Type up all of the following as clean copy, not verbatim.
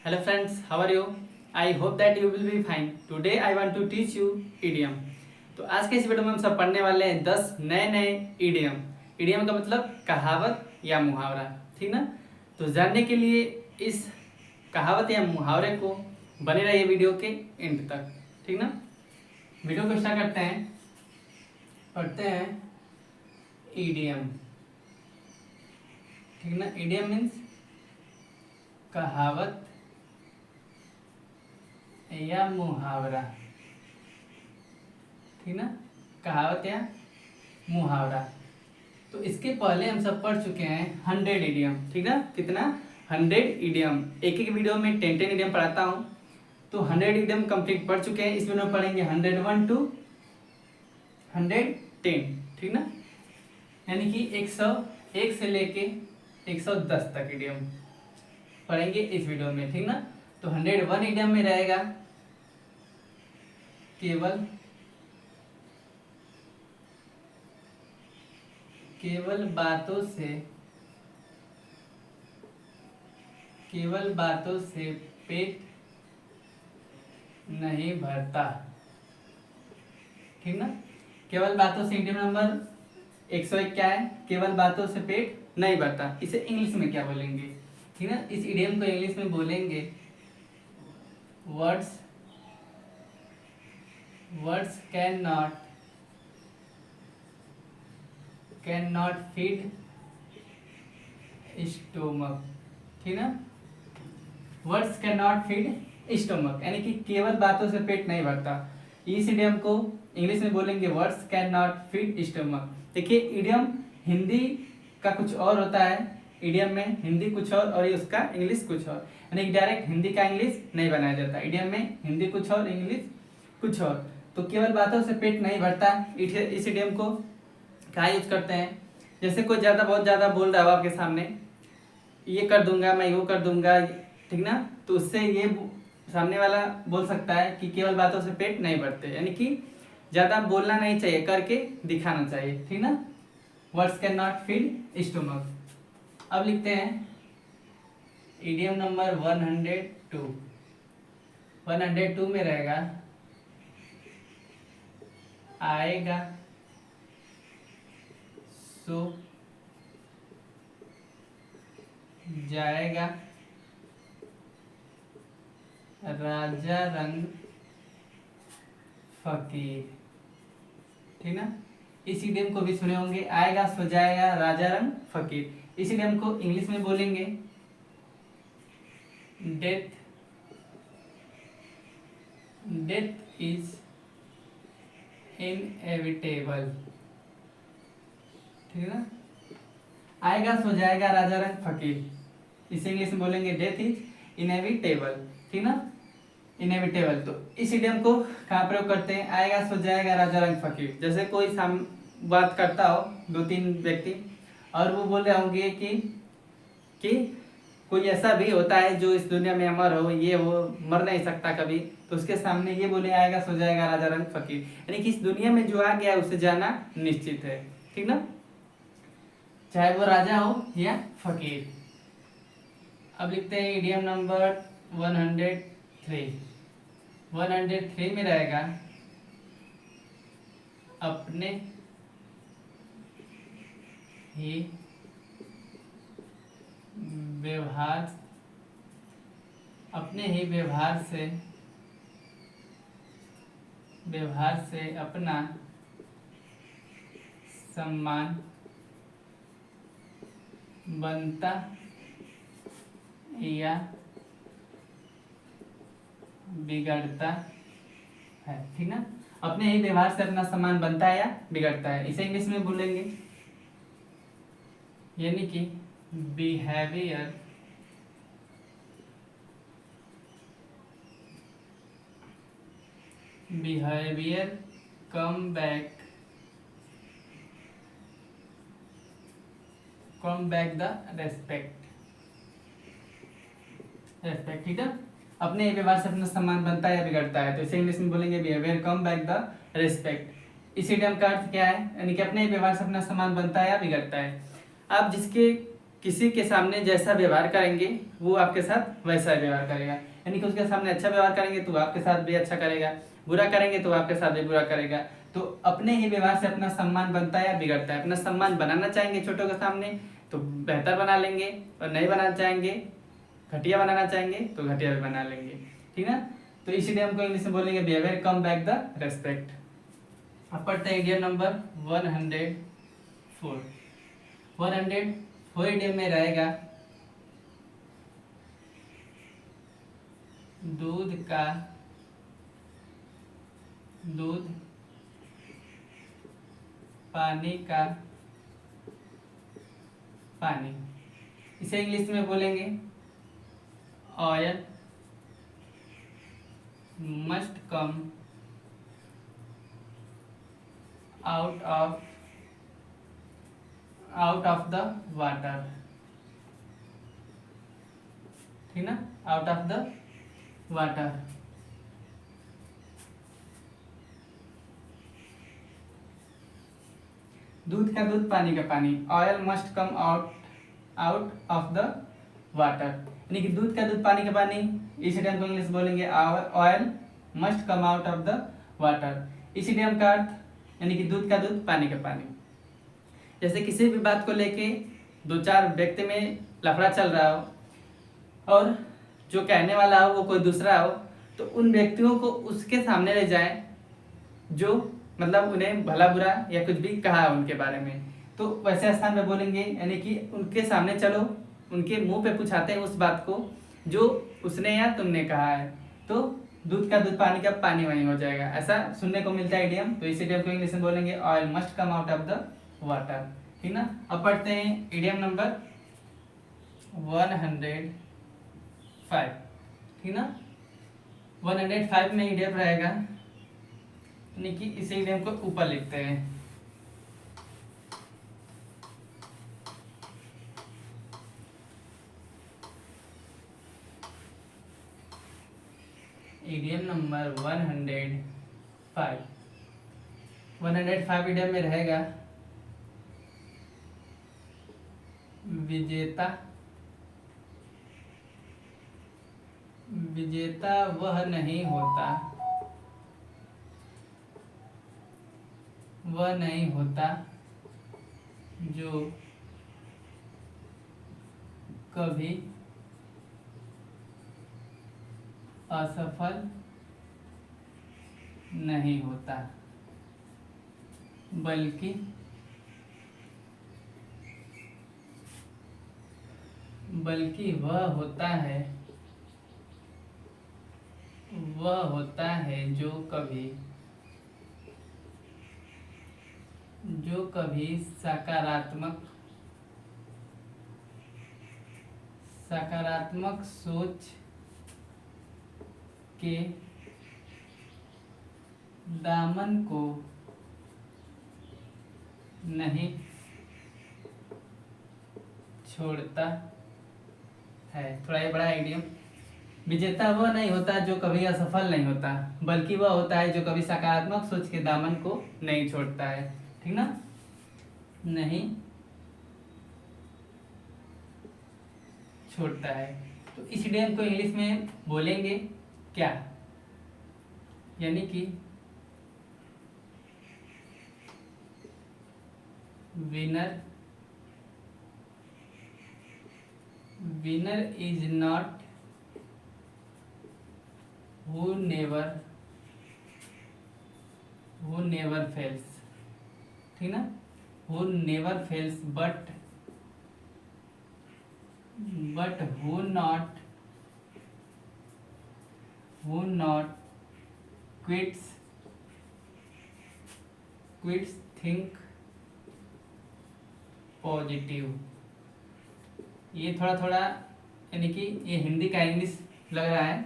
Hello friends, how are you? I hope that you will be fine. Today I want to teach you idiom. तो आज के इस video में हम सब पढ़ने वाले हैं 10 नए नए इडियम। इडियम का मतलब कहावत या मुहावरा, ठीक ना। तो जानने के लिए इस कहावत या मुहावरे को बने रहिए वीडियो के एंड तक, ठीक ना। वीडियो को स्टार्ट करते हैं, पढ़ते हैं इडियम, ठीक ना। इडियम मीन्स कहावत या मुहावरा, ठीक ना। कहावत या मुहावरा। तो इसके पहले हम सब पढ़ चुके हैं 100 इडियम, ठीक ना। कितना? 100 इडियम। एक एक वीडियो में 10 इडियम पढ़ाता हूँ, तो 100 इडियम कंप्लीट पढ़ चुके हैं। इस वीडियो में पढ़ेंगे 101 to 110, ठीक ना। यानी कि 101 से लेके 110 तक इडियम पढ़ेंगे इस वीडियो में, ठीक ना। तो 101 इडियम में रहेगा केवल बातों से पेट नहीं भरता, ठीक ना। केवल बातों से इडियम नंबर 101 क्या है? केवल बातों से पेट नहीं भरता। इसे इंग्लिश में क्या बोलेंगे, ठीक ना। इस इडियम को इंग्लिश में बोलेंगे words can not feed stomach, ठीक ना। Words can not feed stomach यानी कि केवल बातों से पेट नहीं भरता। इस इडियम को इंग्लिश में बोलेंगे words can not feed stomach. देखिए, इडियम हिंदी का कुछ और होता है, इडियम में हिंदी कुछ और उसका इंग्लिश कुछ और, यानी डायरेक्ट हिंदी का इंग्लिश नहीं बनाया जाता। इडियम में हिंदी कुछ और, इंग्लिश कुछ और। तो केवल बातों से पेट नहीं भरता, इस इडियम को क्या यूज करते हैं? जैसे कोई बहुत ज़्यादा बोल रहा हो आपके सामने, ये कर दूंगा मैं, वो कर दूंगा, ठीक ना। तो उससे ये सामने वाला बोल सकता है कि केवल बातों से पेट नहीं भरते, यानी कि ज़्यादा बोलना नहीं चाहिए, करके दिखाना चाहिए, ठीक ना। Words can not feed stomach. अब लिखते हैं इडियम नंबर 102। 102 में रहेगा आएगा सो जाएगा राजा रंग फकीर, ठीक ना। इस इडियम को भी सुने होंगे, आएगा सो जाएगा राजा रंग फकीर। इस इडियम को इंग्लिश में बोलेंगे डेथ इज इनएविटेबल, ठीक है ना। आएगा सो जाएगा राजा रंग फकीर, इसे इंग्लिश में बोलेंगे डेथ इज इनएविटेबल, ठीक ना। इनएविटेबल। तो इस इडियम को कहाँ प्रयोग करते हैं? आएगा सो जाएगा राजा रंग फकीर। जैसे कोई बात करता हो, 2-3 व्यक्ति, और वो बोल रहे होंगे कि कोई ऐसा भी होता है जो इस दुनिया में अमर हो, ये वो मर नहीं सकता कभी, तो उसके सामने ये बोले आएगा सो जाएगा राजा रंग फकीर, यानी कि इस दुनिया में जो आ गया है उसे जाना निश्चित है, ठीक ना, चाहे वो राजा हो या फकीर। अब लिखते हैं इडियम नंबर 103। 103 में रहेगा अपने ही व्यवहार से अपना सम्मान बनता या बिगड़ता है, ठीक ना। अपने ही व्यवहार से अपना सम्मान बनता है या बिगड़ता है, इसे इंग्लिश में बोलेंगे यानी कि behaviour come back the respect, ठीक है। अपने व्यवहार से अपना सम्मान बनता है या बिगड़ता है, तो इसे इंग्लिश में बोलेंगे behaviour come back the respect. इस इडियम का अर्थ क्या है? यानी कि अपने व्यवहार से अपना सम्मान बनता है या बिगड़ता है। आप जिसके किसी के सामने जैसा व्यवहार करेंगे वो आपके साथ वैसा व्यवहार करेगा, यानी कि उसके सामने अच्छा व्यवहार करेंगे तो वो आपके साथ भी अच्छा करेगा, बुरा करेंगे तो आपके साथ भी बुरा करेगा। तो अपने ही व्यवहार से अपना सम्मान बनता है या बिगड़ता है। अपना सम्मान बनाना चाहेंगे छोटों के सामने तो बेहतर बना लेंगे, और नहीं बनाना चाहेंगे, घटिया बनाना चाहेंगे तो घटिया भी बना लेंगे, ठीक ना। तो इसीलिए हमको इंग्लिश में बोलेंगे behaviour come back the respect. अब पढ़ते हैं इडियम नंबर 104। 104 इडियम में रहेगा दूध पानी का पानी। इसे इंग्लिश में बोलेंगे oil must come out of the water, ठीक ना, आउट ऑफ द वाटर। दूध का दूध पानी का पानी, oil must come out of the water, यानी कि दूध का दूध पानी का पानी। इस इडियम को इंग्लिश बोलेंगे oil must come out of the water. इस इडियम का अर्थ यानी कि दूध का दूध पानी का पानी। जैसे किसी भी बात को लेके दो चार व्यक्ति में लफड़ा चल रहा हो और जो कहने वाला हो वो कोई दूसरा हो, तो उन व्यक्तियों को उसके सामने ले जाए जो मतलब उन्हें भला बुरा या कुछ भी कहा है उनके बारे में, तो वैसे स्थान में बोलेंगे, यानी कि उनके सामने चलो, उनके मुंह पे पूछाते हैं उस बात को जो उसने या तुमने कहा है, तो दूध का दूध पानी का पानी वहीं हो जाएगा। ऐसा सुनने को मिलता है इडियम। तो इस इडियम को इंग्लिश में बोलेंगे oil must come out of the water, ठीक ना। अब पढ़ते हैं इडियम नंबर 105, ठीक ना। 105 में इडियम रहेगा, यानी कि इसे इडियम को ऊपर लिखते हैं। इडियम नंबर 105 इडियम में रहेगा विजेता वह नहीं होता जो कभी असफल नहीं होता, बल्कि वह होता है जो कभी सकारात्मक सोच के दामन को नहीं छोड़ता है। थोड़ा ये बड़ा आइडिया। विजेता वह नहीं होता जो कभी असफल नहीं होता, बल्कि वह होता है जो कभी सकारात्मक सोच के दामन को नहीं छोड़ता है, ठीक ना, नहीं छोड़ता है। तो इस इडियम को इंग्लिश में बोलेंगे क्या, यानी कि winner is not who never fails, ठीक ना, who never fails but who not quits think positive. ये थोड़ा यानी कि ये हिंदी का इंग्लिश लग रहा है,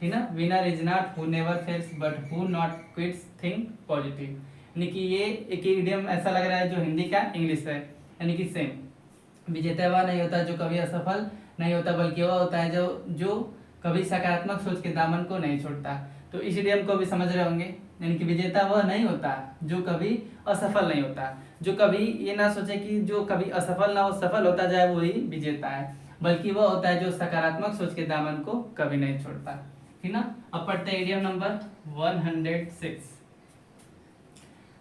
ठीक ना। Winner is not who never fails but who not quits think positive, यानी कि ये एक इडियम ऐसा लग रहा है जो हिंदी का इंग्लिश है, यानी कि सेम। विजेता वह नहीं होता जो कभी असफल नहीं होता, बल्कि वह होता है जो कभी सकारात्मक सोच के दामन को नहीं छोड़ता। तो इस इडियम को भी समझ रहे होंगे, यानी कि विजेता वह नहीं होता जो कभी असफल नहीं होता, जो कभी ये ना सोचे कि जो कभी असफल ना हो, सफल होता जाए, वही विजेता है, बल्कि वह होता है जो सकारात्मक सोच के दामन को कभी नहीं छोड़ता। ठीक ना। अब पढ़ते हैं इडियम नंबर 106।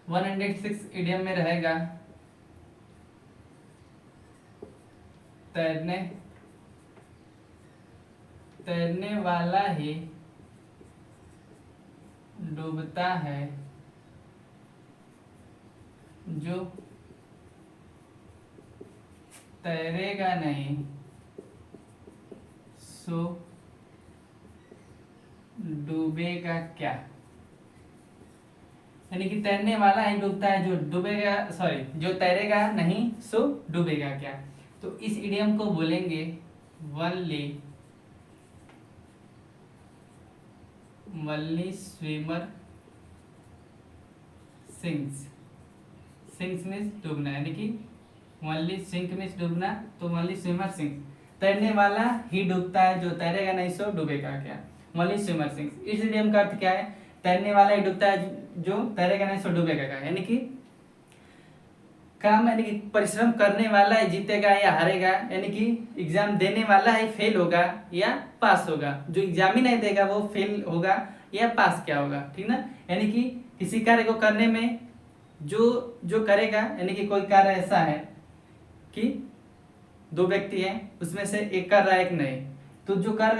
106 इडियम में रहेगा तैरने तैरने वाला ही डूबता है, जो तैरेगा नहीं सो डूबेगा क्या। यानी कि तैरने वाला ही डूबता है, जो डूबेगा, सॉरी, जो तैरेगा नहीं सो डूबेगा क्या। तो इस इडियम को बोलेंगे only only swimmer sinks. Sinks means डूबना, यानी कि वनली सिंक मीन्स डूबना, तो वनली स्विमर सिंक्स, तैरने वाला ही डूबता है, जो तैरेगा नहीं सो डूबेगा क्या। वनली स्विमर सिंक्स, इस इडियम का अर्थ क्या है, तैरने वाला ही डूबता है, जो तैरेगा नहीं सो डूबेगा क्या। यानी कि काम, यानी कि परिश्रम करने वाला ही जीतेगा या हारेगा, यानी कि एग्जाम देने वाला ही फेल होगा या पास होगा, जो एग्जाम ही नहीं देगा वो फेल होगा या पास क्या होगा। ठीक ना। यानी कि किसी कार्य को करने में जो जो करेगा, यानी कि कोई कार्य ऐसा है कि दो व्यक्ति हैं, उसमें से एक कर रहा है एक नहीं, तो जो कर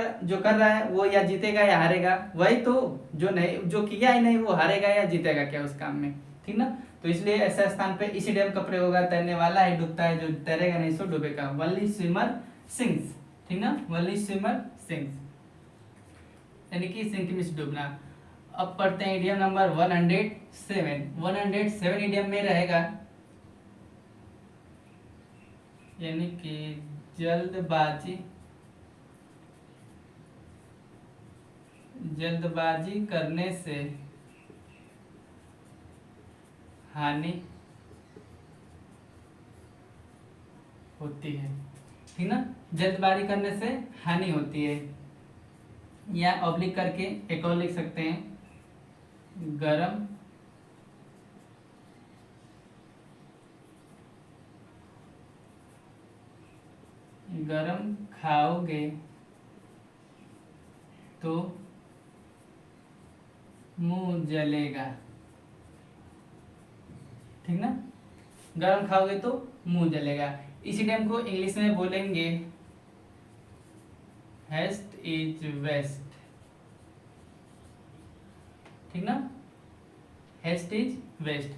रहा है वो या जीतेगा या हारेगा, वही तो जो नहीं, जो किया ही नहीं वो हारेगा या जीतेगा क्या उस काम में। ठीक ना। तो इसलिए ऐसे स्थान पे इस इडियम का प्रयोग होगा, तैरने वाला ही डूबता है, जो तैरेगा नहीं सो डूबेगा। Only swimmer sinks. ठीक ना। वनली स्विमर सिंक्स, यानी कि सिंक मीन्स डूबना। अब पढ़ते हैं इडियम नंबर 107। 107 इडियम में रहेगा, यानी कि जल्दबाजी करने से हानि होती है। ठीक ना। जल्दबाजी करने से हानि होती है, या ऑब्लिक करके एक और लिख सकते हैं, गरम खाओगे तो मुंह जलेगा। ठीक ना। गरम खाओगे तो मुंह जलेगा। इस इडियम को इंग्लिश में बोलेंगे हेस्ट इज वेस्ट। ठीक ना। हेस्ट इज वेस्ट,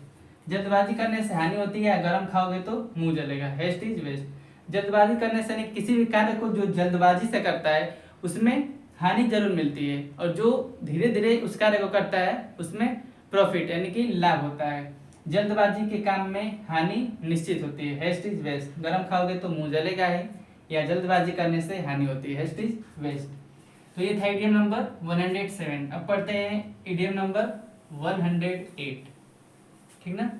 जल्दबाजी करने से हानि होती है, गरम खाओगे तो मुंह जलेगा। हेस्ट इज वेस्ट, जल्दबाजी करने से नहीं, किसी भी कार्य को जो जल्दबाजी से करता है उसमें हानि जरूर मिलती है, और जो धीरे धीरे उस कार्य को करता है उसमें प्रॉफिट, यानी कि लाभ होता है। जल्दबाजी के काम में हानि निश्चित होती है। हेस्ट इज वेस्ट, गरम खाओगे तो मुंह जलेगा ही, या जल्दबाजी करने से हानि होती है। Haste is waste. तो ये था इडियम नंबर 107। अब पढ़ते हैं इडियम नंबर 108। ठीक ना।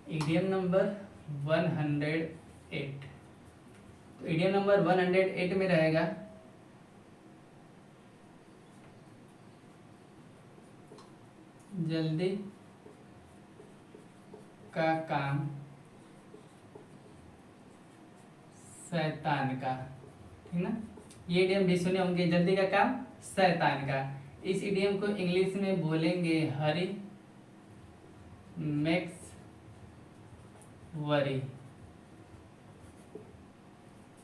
Idiom number 108। तो इडियम नंबर 108 में रहेगा जल्दी का काम शैतान का। ठीक ना। ये इडियम भी सुने होंगे, जल्दी का काम शैतान का। इस इडियम को इंग्लिश में बोलेंगे हरी मेक्स वरी।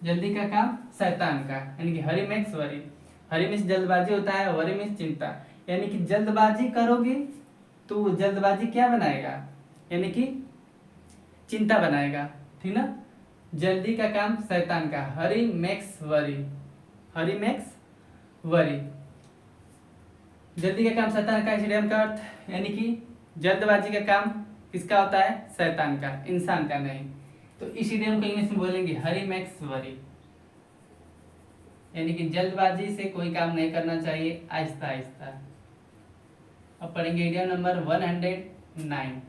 जल्दी का काम शैतान का, यानी कि हरी मेक्स वरी। हरी मीन्स जल्दबाजी होता है, वरी मीन्स चिंता, यानी कि जल्दबाजी करोगे तो जल्दबाजी क्या बनाएगा, यानी कि चिंता बनाएगा। ठीक ना। जल्दी का काम शैतान का, हरी मेक्स वरी। हरी मेक्स वरी, जल्दी का काम शैतान का। इस का अर्थ, यानी कि जल्दबाजी का काम किसका होता है, शैतान का, इंसान का नहीं। तो इस इडियम को इंग्लिश में बोलेंगे हरी मेक्स वरी, यानी कि जल्दबाजी से कोई काम नहीं करना चाहिए, आहिस्ता आहिस्ता। अब पढ़ेंगे इडियम नंबर 109।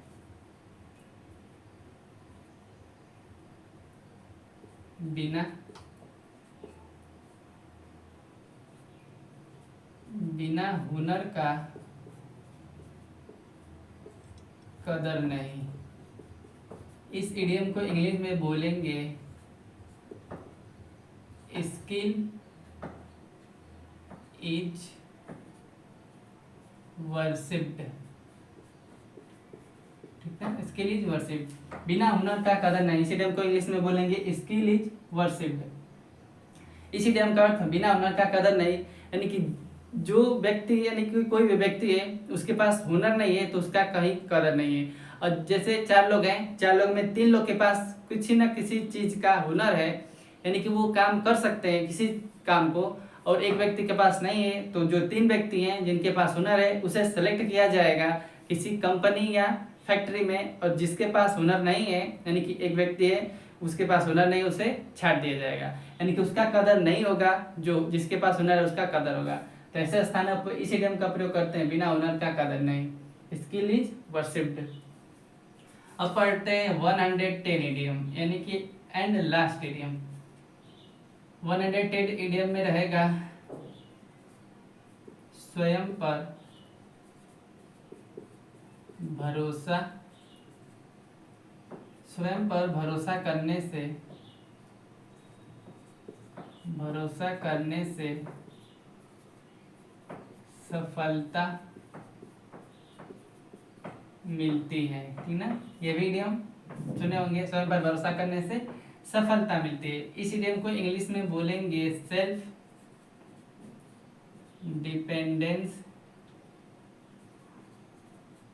बिना हुनर का कदर नहीं। इस इडियम को इंग्लिश में बोलेंगे स्किल इज वर्शिप्ड। ठीक है, स्किल इज वर्शिप्ड, बिना हुनर का कदर नहीं। इस इडियम को इंग्लिश में बोलेंगे स्किल इज वर्शिप्ड। इस इडियम का अर्थ बिना हुनर का कदर नहीं, यानी कि जो व्यक्ति यानी कि कोई भी व्यक्ति है उसके पास हुनर नहीं है तो उसका कहीं कदर नहीं है। और जैसे 4 लोग हैं, 4 लोग में 3 लोग के पास किसी न किसी चीज का हुनर है, यानी कि वो काम कर सकते हैं किसी काम को, और एक व्यक्ति के पास नहीं है, तो जो 3 व्यक्ति हैं जिनके पास हुनर है उसे सेलेक्ट किया जाएगा किसी कंपनी या फैक्ट्री में, और जिसके पास हुनर नहीं है यानी कि एक व्यक्ति है उसके पास हुनर नहीं, उसे छाड़ दिया जाएगा, यानी कि उसका कदर नहीं होगा, जो जिसके पास हुनर है उसका कदर होगा। तो ऐसे स्थानों पर इस इडियम का प्रयोग करते हैं, बिना हुनर का कदर नहीं, स्किल इज वर्शिप्ड। अब पढ़ते हैं 110 इडियम, यानी कि एंड लास्ट इडियम। 110 इडियम में रहेगा स्वयं पर भरोसा। स्वयं पर भरोसा करने से सफलता मिलती है। ठीक ना, ये भी इडियम सुने होंगे, स्वयं पर भरोसा करने से सफलता मिलती है। इस इडियम को इंग्लिश में बोलेंगे self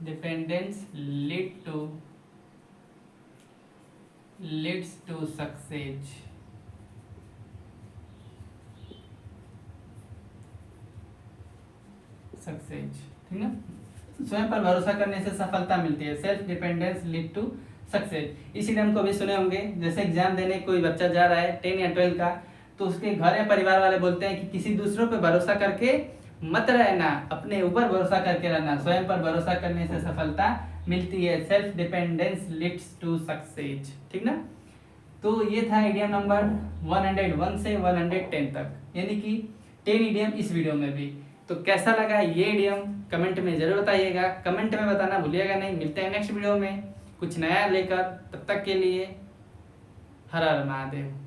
dependence leads to success. ठीक ना, स्वयं पर भरोसा करने से सफलता मिलती है, self dependence lead to success. इस इडियम को भी सुने होंगे, जैसे एग्जाम देने कोई बच्चा जा रहा है 10 या 12 का, तो उसके घर या परिवार वाले बोलते हैं कि किसी दूसरों पर भरोसा करके मत रहना, अपने ऊपर भरोसा करके रहना, स्वयं पर भरोसा करने से सफलता मिलती है, self dependence leads to success. ठीक ना, तो ये था इडियम नंबर 101 से 110 तक, यानी कि 10 इडियम इस वीडियो में भी। तो कैसा लगा ये इडियम कमेंट में जरूर बताइएगा, कमेंट में बताना भूलिएगा नहीं। मिलते हैं नेक्स्ट वीडियो में कुछ नया लेकर, तब तक के लिए हर हर महादेव।